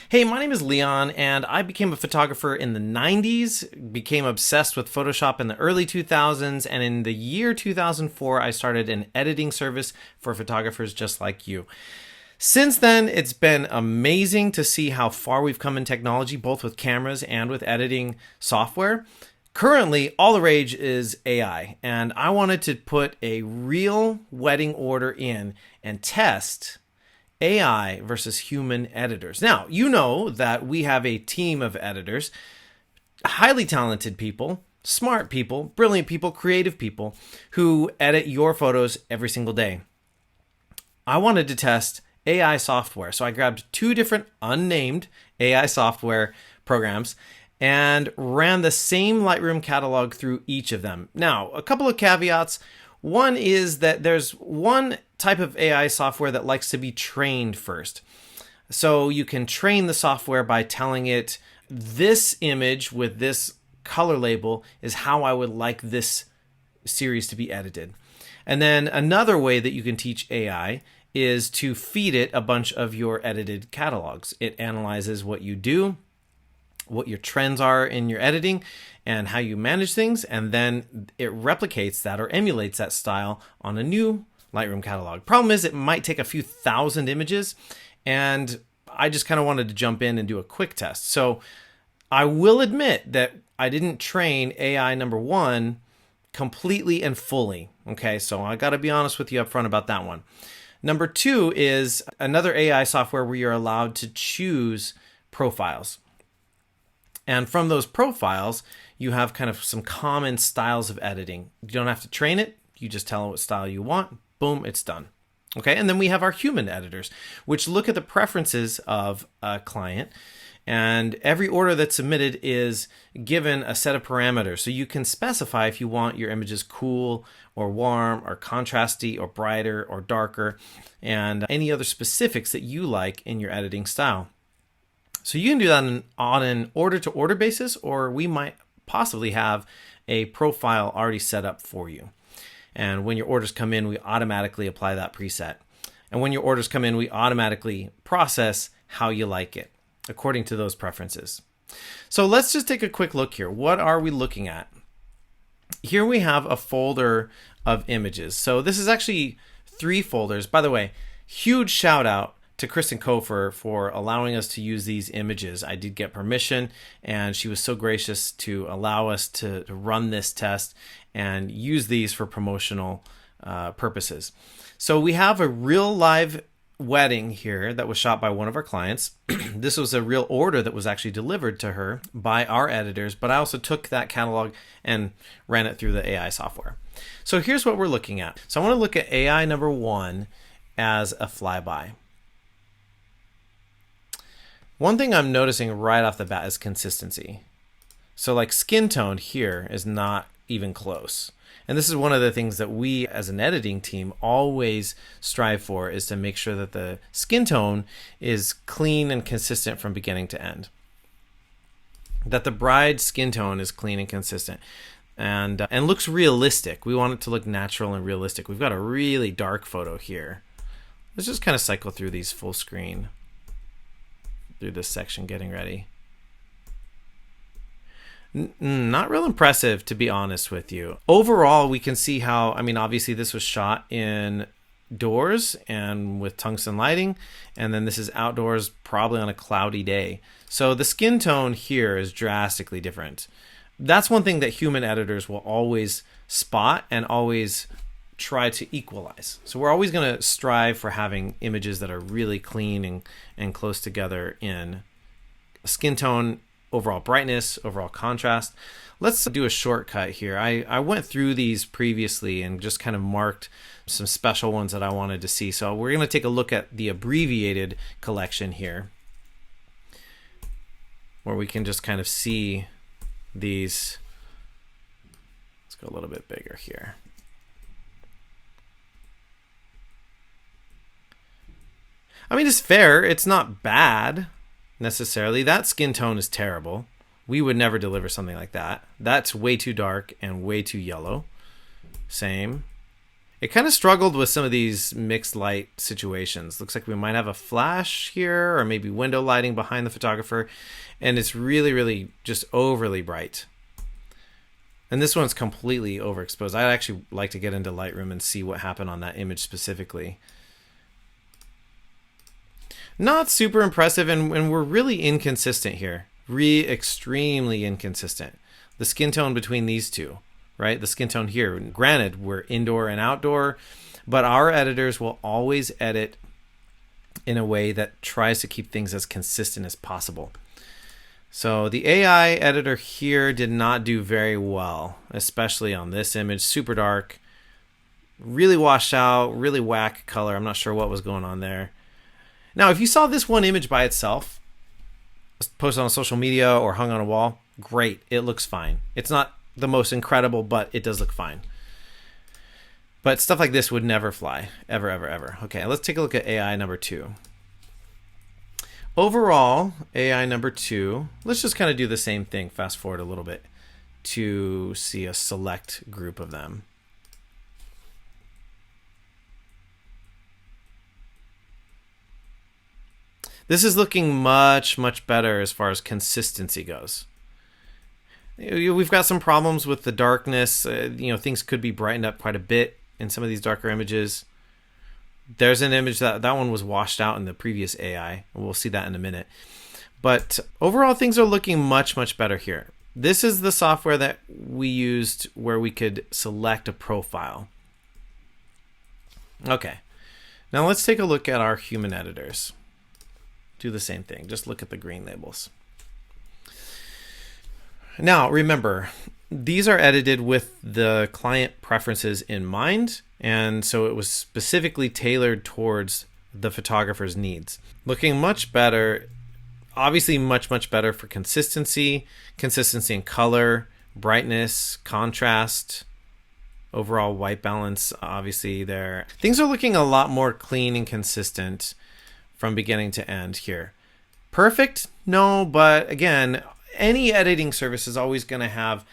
Hey, my name is Leon, and I became a photographer in the 90s, became obsessed with Photoshop in the early 2000s, and in the year 2004, I started an editing service for photographers just like you. Since then, it's been amazing to see how far we've come in technology, both with cameras and with editing software. Currently, all the rage is AI, and I wanted to put a real wedding order in and test AI versus human editors. Now, you know that we have a team of editors, highly talented people, smart people, brilliant people, creative people who edit your photos every single day. I wanted to test AI software, so I grabbed two different unnamed AI software programs and ran the same Lightroom catalog through each of them. Now, a couple of caveats. One is that there's one type of AI software that likes to be trained first. So you can train the software by telling it this image with this color label is how I would like this series to be edited. And then another way that you can teach AI is to feed it a bunch of your edited catalogs. It analyzes what you do, what your trends are in your editing, and how you manage things, and then it replicates that or emulates that style on a new Lightroom catalog. Problem is, it might take a few thousand images, and I just kind of wanted to jump in and do a quick test. So I will admit that I didn't train AI number one completely and fully. Okay, so I got to be honest with you up front about that one. Number two is another AI software where you're allowed to choose profiles. And from those profiles, you have kind of some common styles of editing. You don't have to train it. You just tell it what style you want. Boom, it's done. Okay, and then we have our human editors, which look at the preferences of a client. And every order that's submitted is given a set of parameters. So you can specify if you want your images cool or warm or contrasty or brighter or darker, and any other specifics that you like in your editing style. So you can do that on an order-to-order basis, or we might possibly have a profile already set up for you. And when your orders come in, we automatically apply that preset. And when your orders come in, we automatically process how you like it, according to those preferences. So let's just take a quick look here. What are we looking at? Here we have a folder of images. So this is actually 3 folders. By the way, huge shout out to Kristen Cofer for allowing us to use these images. I did get permission, and she was so gracious to allow us to run this test and use these for promotional purposes. So we have a real live wedding here that was shot by one of our clients. This was a real order that was actually delivered to her by our editors, but I also took that catalog and ran it through the AI software. So here's what we're looking at. So I want to look at AI number 1 as a flyby. One thing I'm noticing right off the bat is consistency. So like skin tone here is not even close. And this is one of the things that we as an editing team always strive for, is to make sure that the skin tone is clean and consistent from beginning to end. That the bride's skin tone is clean and consistent and looks realistic. We want it to look natural and realistic. We've got a really dark photo here. Let's just kind of cycle through these full screen through this section getting ready. Not real impressive, to be honest with you. Overall, we can see how, obviously this was shot indoors and with tungsten lighting, and then this is outdoors, probably on a cloudy day. So the skin tone here is drastically different. That's one thing that human editors will always spot and always try to equalize. So we're always going to strive for having images that are really clean and close together in skin tone, overall brightness, overall contrast. Let's do a shortcut here. I went through these previously and just kind of marked some special ones that I wanted to see. So we're going to take a look at the abbreviated collection here, where we can just kind of see these. Let's go a little bit bigger here. It's fair. It's not bad necessarily. That skin tone is terrible. We would never deliver something like that. That's way too dark and way too yellow. Same. It kind of struggled with some of these mixed light situations. Looks like we might have a flash here or maybe window lighting behind the photographer. And it's really, really just overly bright. And this one's completely overexposed. I'd actually like to get into Lightroom and see what happened on that image specifically. Not super impressive, and we're really inconsistent here. Extremely inconsistent. The skin tone between these two, right? The skin tone here, granted, we're indoor and outdoor, but our editors will always edit in a way that tries to keep things as consistent as possible. So the AI editor here did not do very well, especially on this image. Super dark, really washed out, really whack color. I'm not sure what was going on there. Now, if you saw this one image by itself, posted on social media or hung on a wall, great, it looks fine. It's not the most incredible, but it does look fine. But stuff like this would never fly, ever, ever, ever. Okay, let's take a look at AI number 2. Overall, AI number 2, let's just kind of do the same thing, fast forward a little bit to see a select group of them. This is looking much, much better as far as consistency goes. We've got some problems with the darkness. Things could be brightened up quite a bit in some of these darker images. There's an image that one was washed out in the previous AI. We'll see that in a minute. But overall, things are looking much, much better here. This is the software that we used where we could select a profile. Okay. Now let's take a look at our human editors. Do the same thing. Just look at the green labels. Now, remember, these are edited with the client preferences in mind, and so it was specifically tailored towards the photographer's needs. Looking much better, obviously much, much better for consistency in color, brightness, contrast, overall white balance, obviously there. Things are looking a lot more clean and consistent from beginning to end here. Perfect? No, but again, any editing service is always going to have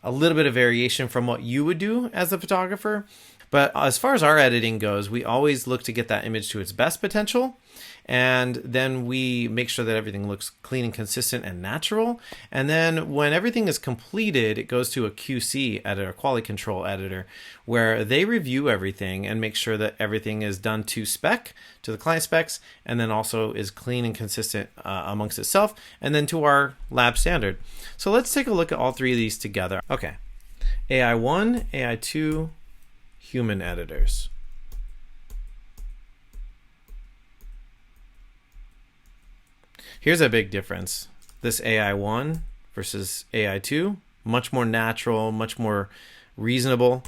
a little bit of variation from what you would do as a photographer. But as far as our editing goes, we always look to get that image to its best potential. And then we make sure that everything looks clean and consistent and natural. And then when everything is completed, it goes to a QC editor, quality control editor, where they review everything and make sure that everything is done to spec, to the client specs, and then also is clean and consistent amongst itself, and then to our lab standard. So let's take a look at all three of these together. Okay, AI 1, AI 2, human editors. Here's a big difference. This AI 1 versus AI 2, much more natural, much more reasonable.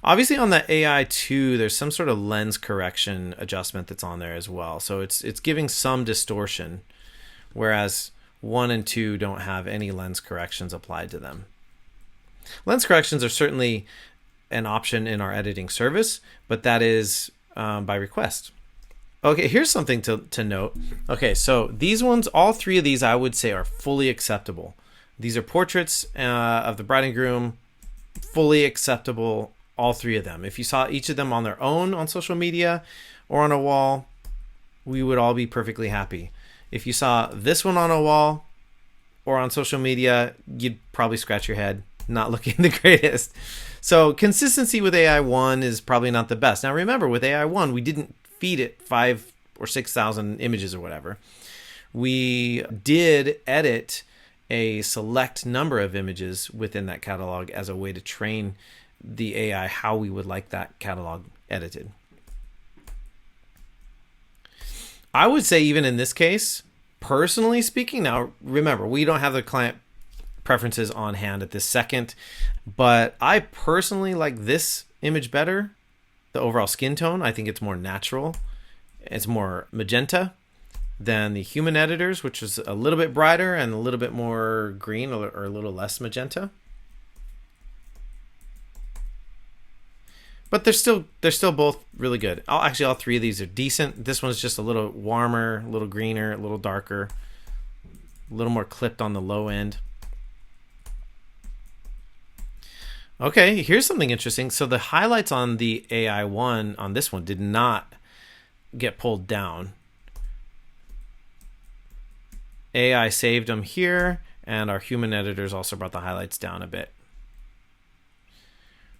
Obviously on the AI 2, there's some sort of lens correction adjustment that's on there as well. So it's giving some distortion, whereas 1 and 2 don't have any lens corrections applied to them. Lens corrections are certainly an option in our editing service, but that is by request. Okay, here's something to note. Okay, so these ones, all three of these, I would say are fully acceptable. These are portraits of the bride and groom, fully acceptable, all three of them. If you saw each of them on their own on social media or on a wall, we would all be perfectly happy. If you saw this one on a wall or on social media, you'd probably scratch your head, not looking the greatest. So consistency with AI 1 is probably not the best. Now remember, with AI 1, we didn't feed it 5,000 or 6,000 images or whatever. We did edit a select number of images within that catalog as a way to train the AI how we would like that catalog edited. I would say even in this case, personally speaking, now remember, we don't have the client preferences on hand at this second, but I personally like this image better. The overall skin tone, I think it's more natural. It's more magenta than the human editors, which is a little bit brighter and a little bit more green or a little less magenta. But they're still both really good. Actually, all three of these are decent. This one's just a little warmer, a little greener, a little darker, a little more clipped on the low end. Okay, here's something interesting. So the highlights on the AI one, on this one, did not get pulled down. AI saved them here, and our human editors also brought the highlights down a bit.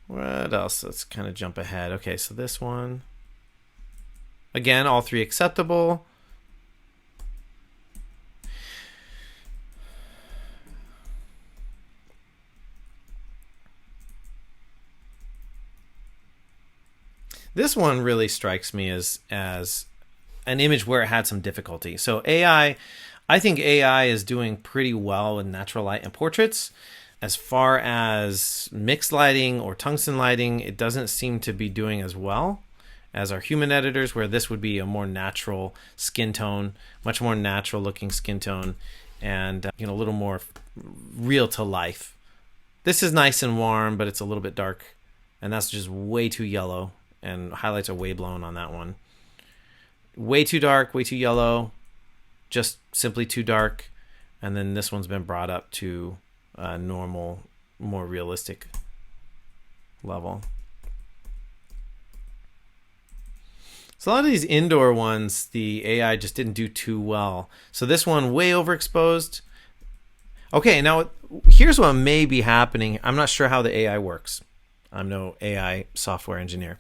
What else? Let's kind of jump ahead. Okay, so this one. Again, all three acceptable. This one really strikes me as an image where it had some difficulty. So AI, I think AI is doing pretty well with natural light and portraits. As far as mixed lighting or tungsten lighting, it doesn't seem to be doing as well as our human editors, where this would be a more natural skin tone, much more natural looking skin tone, and a little more real to life. This is nice and warm, but it's a little bit dark, and that's just way too yellow, and highlights are way blown on that one. Way too dark, way too yellow, just simply too dark. And then this one's been brought up to a normal, more realistic level. So a lot of these indoor ones, the AI just didn't do too well. So this one, way overexposed. Okay, now here's what may be happening. I'm not sure how the AI works. I'm no AI software engineer.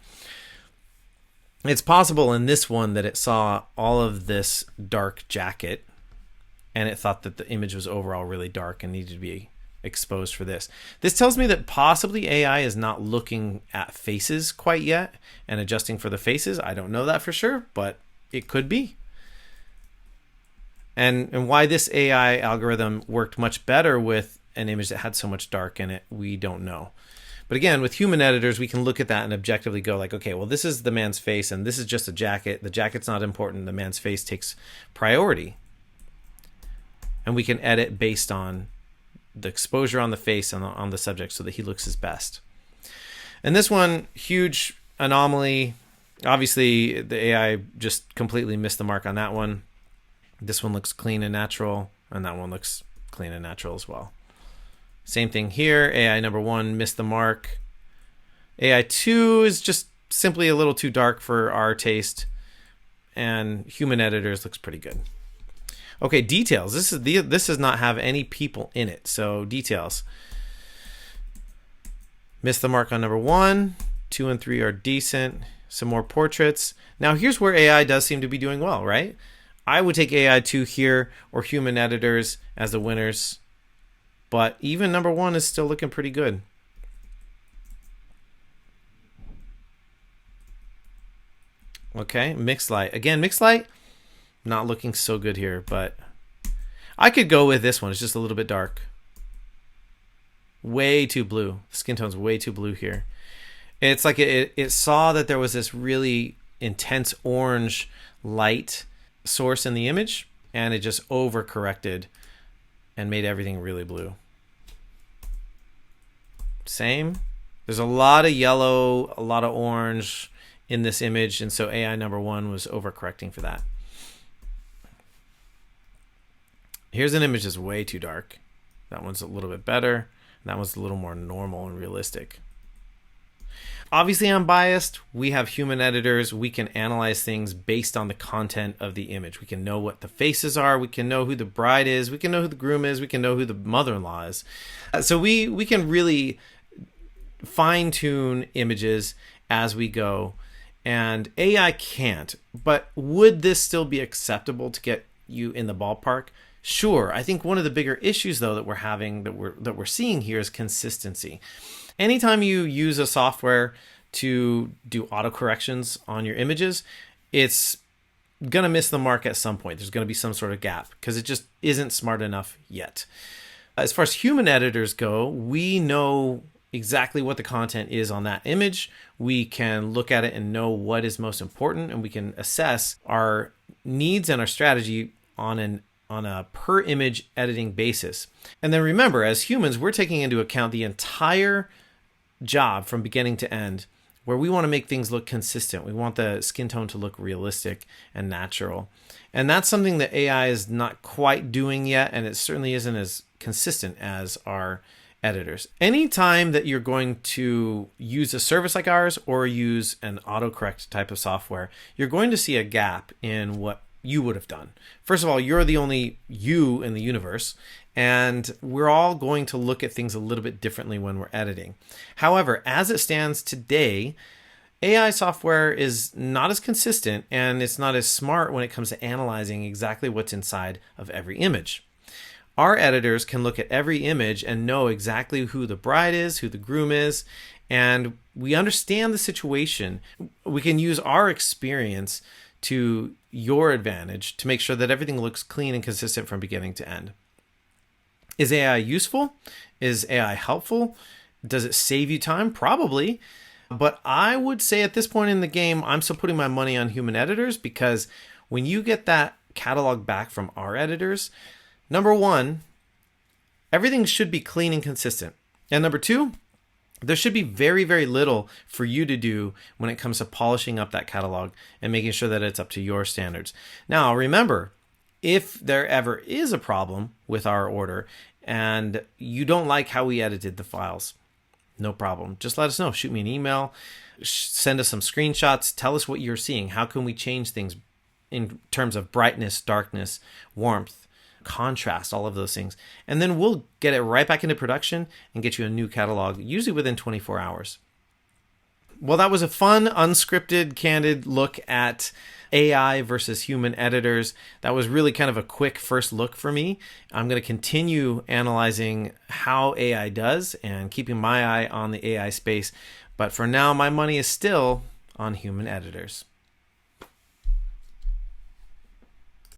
It's possible in this one that it saw all of this dark jacket and it thought that the image was overall really dark and needed to be exposed for this. This tells me that possibly AI is not looking at faces quite yet and adjusting for the faces. I don't know that for sure, but it could be. And why this AI algorithm worked much better with an image that had so much dark in it, we don't know. But again, with human editors, we can look at that and objectively go like, okay, well, this is the man's face and this is just a jacket. The jacket's not important. The man's face takes priority. And we can edit based on the exposure on the face and on the subject so that he looks his best. And this one, huge anomaly. Obviously, the AI just completely missed the mark on that one. This one looks clean and natural, and that one looks clean and natural as well. Same thing here. AI number 1 missed the mark. AI 2 is just simply a little too dark for our taste. And human editors looks pretty good. Okay, details. This does not have any people in it. So details. Missed the mark on number 1. 2 and 3 are decent. Some more portraits. Now here's where AI does seem to be doing well, right? I would take AI 2 here or human editors as the winners. But even number 1 is still looking pretty good. Okay, mixed light. Again, mixed light, not looking so good here, but I could go with this one. It's just a little bit dark. Way too blue. The skin tone's way too blue here. It's like it saw that there was this really intense orange light source in the image, and it just overcorrected and made everything really blue. Same. There's a lot of yellow, a lot of orange in this image, and so AI number 1 was overcorrecting for that. Here's an image that's way too dark. That one's a little bit better. That one's a little more normal and realistic. Obviously, I'm biased. We have human editors. We can analyze things based on the content of the image. We can know what the faces are. We can know who the bride is. We can know who the groom is. We can know who the mother-in-law is. So we can really fine-tune images as we go. And AI can't. But would this still be acceptable to get you in the ballpark? Sure. I think one of the bigger issues, though, that we're having, that we're seeing here is consistency. Anytime you use a software to do auto corrections on your images, it's going to miss the mark at some point. There's going to be some sort of gap because it just isn't smart enough yet. As far as human editors go, we know exactly what the content is on that image. We can look at it and know what is most important, and we can assess our needs and our strategy on a per image editing basis. And then remember, as humans, we're taking into account the entire job from beginning to end, where we want to make things look consistent. We want the skin tone to look realistic and natural. And that's something that AI is not quite doing yet, and it certainly isn't as consistent as our editors. Anytime that you're going to use a service like ours or use an autocorrect type of software, you're going to see a gap in what you would have done. First of all, you're the only you in the universe, and we're all going to look at things a little bit differently when we're editing. However, as it stands today, AI software is not as consistent and it's not as smart when it comes to analyzing exactly what's inside of every image. Our editors can look at every image and know exactly who the bride is, who the groom is, and we understand the situation. We can use our experience to your advantage to make sure that everything looks clean and consistent from beginning to end. Is AI useful? Is AI helpful? Does it save you time? Probably. But I would say at this point in the game, I'm still putting my money on human editors, because when you get that catalog back from our editors, number one, everything should be clean and consistent. And number two, there should be very, very little for you to do when it comes to polishing up that catalog and making sure that it's up to your standards. Now, remember, if there ever is a problem with our order and you don't like how we edited the files, no problem. Just let us know. Shoot me an email, send us some screenshots, tell us what you're seeing. How can we change things in terms of brightness, darkness, warmth, contrast, all of those things. And then we'll get it right back into production and get you a new catalog, usually within 24 hours. Well, that was a fun, unscripted, candid look at AI versus human editors. That was really kind of a quick first look for me. I'm going to continue analyzing how AI does and keeping my eye on the AI space. But for now, my money is still on human editors.